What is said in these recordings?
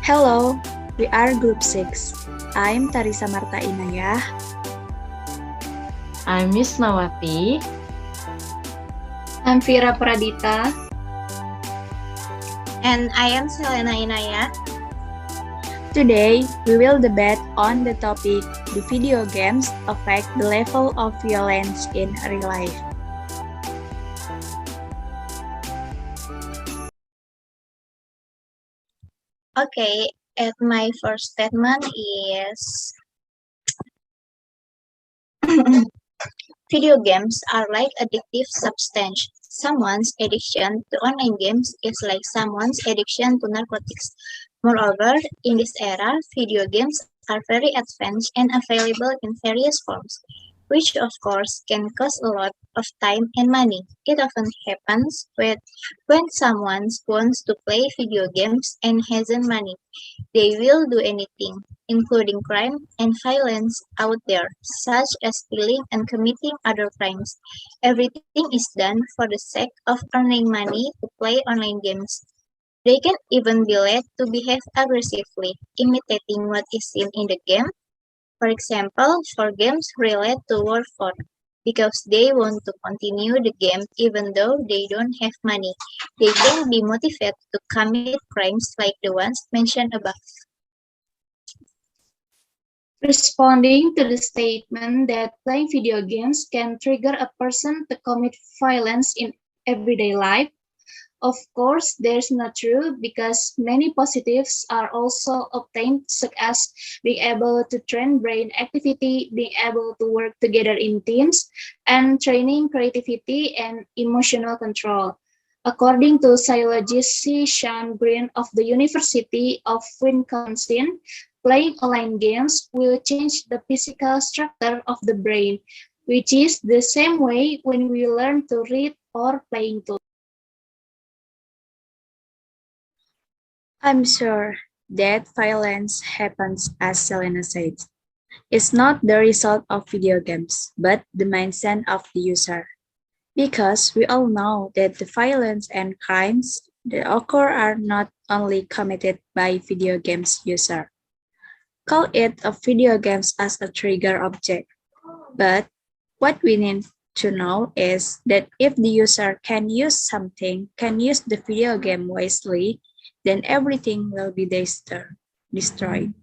Hello, we are Group 6. I'm Tarisa Marta Inayah. I'm Misnawati. I'm Vira Pradita. And I am Selena Inayah. Today, we will debate on the topic, do video games affect the level of violence in real life? Okay, and my first statement is video games are like addictive substance. Someone's addiction to online games is like someone's addiction to narcotics. Moreover, in this era, video games are very advanced and available in various forms, which of course can cost a lot of time and money. It often happens when someone wants to play video games and hasn't money. They will do anything, including crime and violence out there, such as stealing and committing other crimes. Everything is done for the sake of earning money to play online games. They can even be led to behave aggressively, imitating what is seen in the game. For example, for games related to warfare, because they want to continue the game even though they don't have money. They can be motivated to commit crimes like the ones mentioned above. Responding to the statement that playing video games can trigger a person to commit violence in everyday life, of course, there's not true because many positives are also obtained, such as being able to train brain activity, being able to work together in teams, and training creativity and emotional control. According to psychologist Sean Green of the University of Wisconsin, playing online games will change the physical structure of the brain, which is the same way when we learn to read or playing tools. I'm sure that violence happens as Selena said. It's not the result of video games, but the mindset of the user. Because we all know that the violence and crimes that occur are not only committed by video games user. Call it a video games as a trigger object. But what we need to know is that if the user can use the video game wisely, then everything will be destroyed.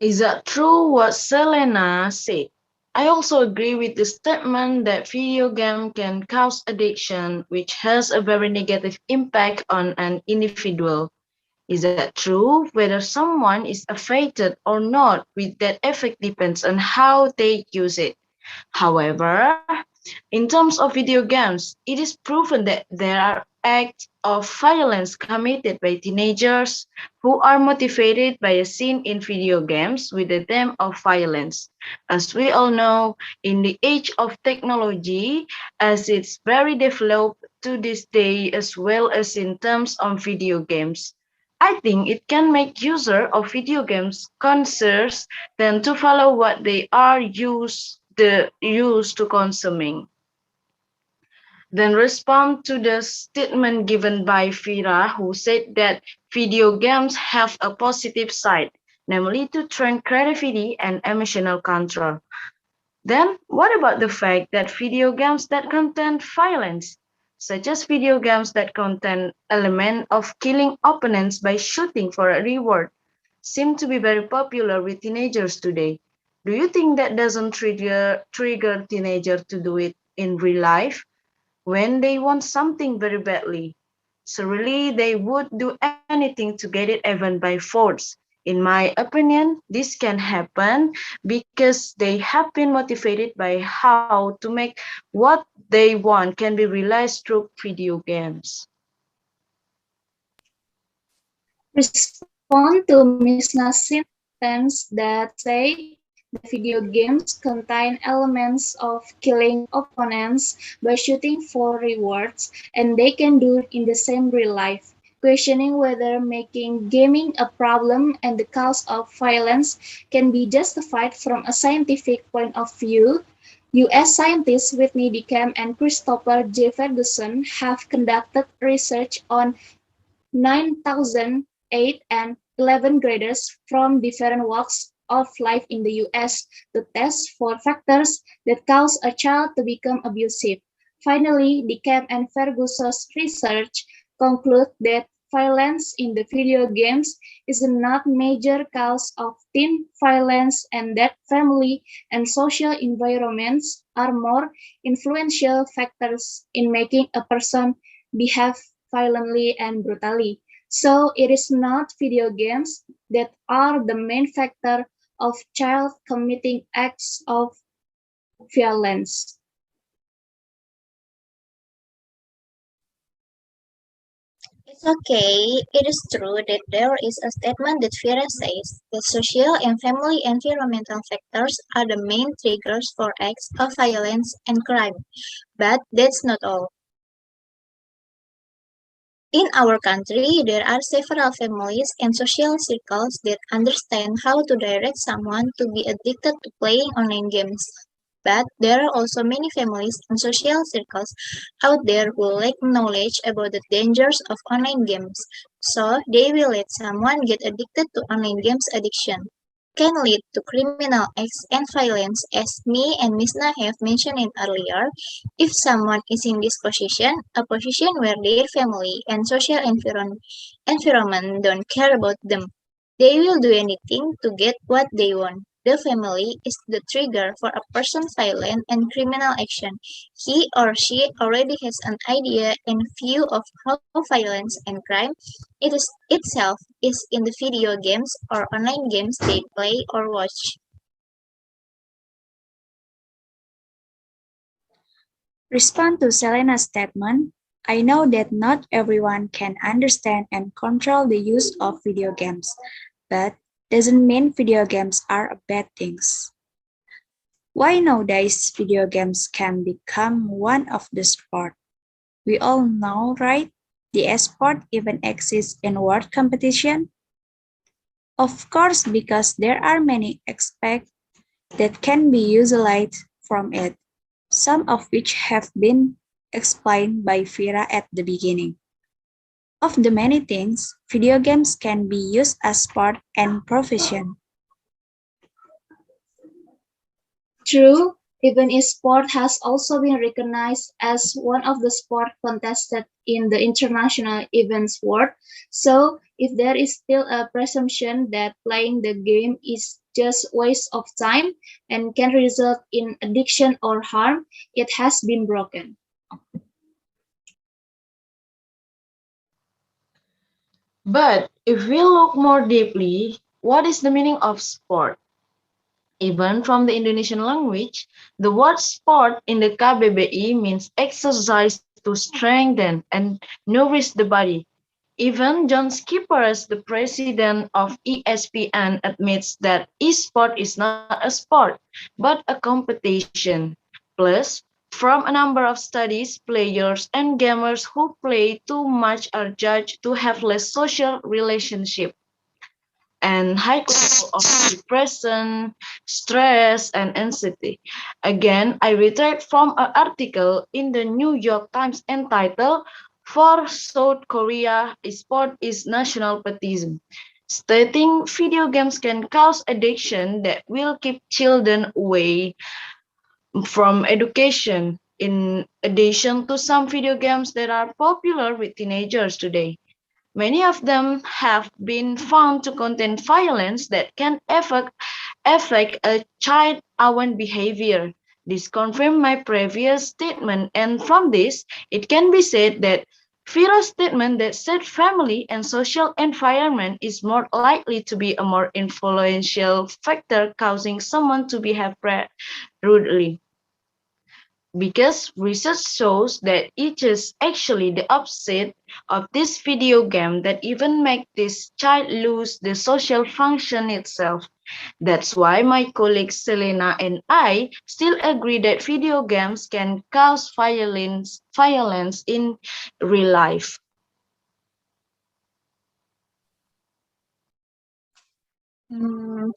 Is that true what Selena said? I also agree with the statement that video game can cause addiction, which has a very negative impact on an individual. Is that true? Whether someone is affected or not with that effect depends on how they use it. However, in terms of video games, it is proven that there are acts of violence committed by teenagers who are motivated by a scene in video games with the theme of violence. As we all know, in the age of technology, as it's very developed to this day as well as in terms of video games, I think it can make user of video games conscious than to follow what they are used to consuming. Then respond to the statement given by Vira, who said that video games have a positive side, namely to train creativity and emotional control. Then what about the fact that video games that contain violence, such as video games that contain element of killing opponents by shooting for a reward, seem to be very popular with teenagers today? Do you think that doesn't trigger teenagers to do it in real life when they want something very badly? So really, they would do anything to get it even by force. In my opinion, this can happen because they have been motivated by how to make what they want can be realized through video games. Respond to Ms. Nassim's sentence that say the video games contain elements of killing opponents by shooting for rewards, and they can do it in the same real life. Questioning whether making gaming a problem and the cause of violence can be justified from a scientific point of view, US scientists Whitney DeCamp and Christopher J. Ferguson have conducted research on 9,008 and 11 graders from different walks of life in the US to test for factors that cause a child to become abusive. Finally, DeCamp and Ferguson's research conclude that violence in the video games is not major cause of teen violence and that family and social environments are more influential factors in making a person behave violently and brutally. So it is not video games that are the main factor of child committing acts of violence. It's okay. It is true that there is a statement that Vira says that social and family environmental factors are the main triggers for acts of violence and crime. But that's not all. In our country, there are several families and social circles that understand how to direct someone to be addicted to playing online games. But there are also many families and social circles out there who lack knowledge about the dangers of online games, so they will let someone get addicted to online games. Addiction can lead to criminal acts and violence, as me and Misna have mentioned it earlier. If someone is in this position, a position where their family and social environment don't care about them, they will do anything to get what they want. The family is the trigger for a person's violent and criminal action. He or she already has an idea and view of how violence and crime itself is in the video games or online games they play or watch. Respond to Selena's statement. I know that not everyone can understand and control the use of video games, but doesn't mean video games are bad things. Why nowadays video games can become one of the sport? We all know, right? The sport even exists in world competition. Of course, because there are many aspects that can be utilized from it, some of which have been explained by Vira at the beginning. Of the many things, video games can be used as sport and profession. True, even sport has also been recognized as one of the sport contested in the international events world. So, if there is still a presumption that playing the game is just waste of time and can result in addiction or harm, it has been broken. But if we look more deeply, what is the meaning of sport? Even from the Indonesian language, the word sport in the KBBI means exercise to strengthen and nourish the body. Even John Skippers, the president of ESPN, admits that esport is not a sport, but a competition. Plus, from a number of studies, players and gamers who play too much are judged to have less social relationship and high level of depression, stress, and anxiety. Again, I read from an article in the New York Times entitled "For South Korea, Sport is National Patriotism," stating video games can cause addiction that will keep children away from education. In addition to some video games that are popular with teenagers today, many of them have been found to contain violence that can affect a child's own behavior. This confirms my previous statement, and from this, it can be said that Vira's statement that said family and social environment is more likely to be a more influential factor causing someone to behave rudely, because research shows that it is actually the opposite of this video game that even make this child lose the social function itself. That's why my colleague Selena and I still agree that video games can cause violence in real life. Hmm,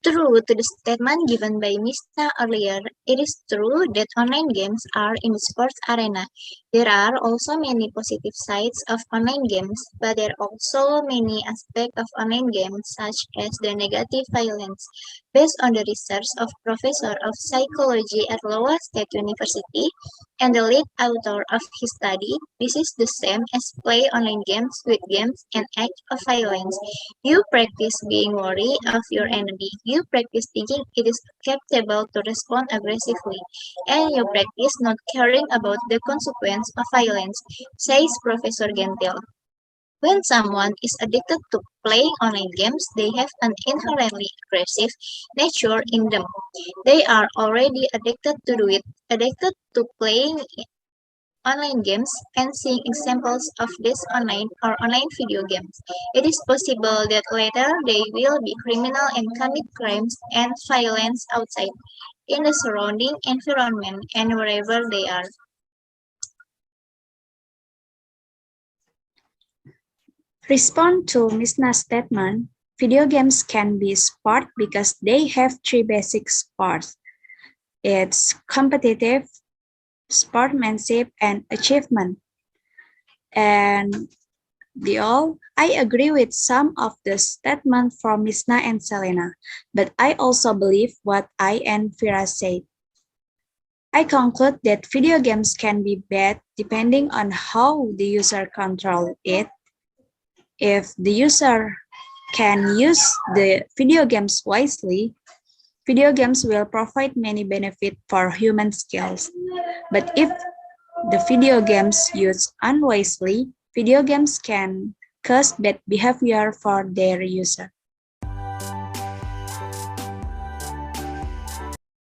True to the statement given by Misna earlier, it is true that online games are in the sports arena. There are also many positive sides of online games, but there are also many aspects of online games such as the negative violence. Based on the research of Professor of Psychology at Iowa State University and the lead author of his study, this is the same as play online games with games and act of violence. You practice being worried of your enemy. You practice thinking it is acceptable to respond aggressively. And you practice not caring about the consequence of violence, says Professor Gentil. When someone is addicted to playing online games, they have an inherently aggressive nature in them. They are already addicted to do it, addicted to playing online games and seeing examples of this online video games. It is possible that later they will be criminal and commit crimes and violence outside in the surrounding environment and wherever they are. Respond to Misna's statement, video games can be sport because they have three basic sports. It's competitive, sportsmanship, and achievement. And I agree with some of the statements from Misna and Selena, but I also believe what I and Vira said. I conclude that video games can be bad depending on how the user controls it. If the user can use the video games wisely, video games will provide many benefits for human skills. But if the video games used unwisely, video games can cause bad behavior for their user.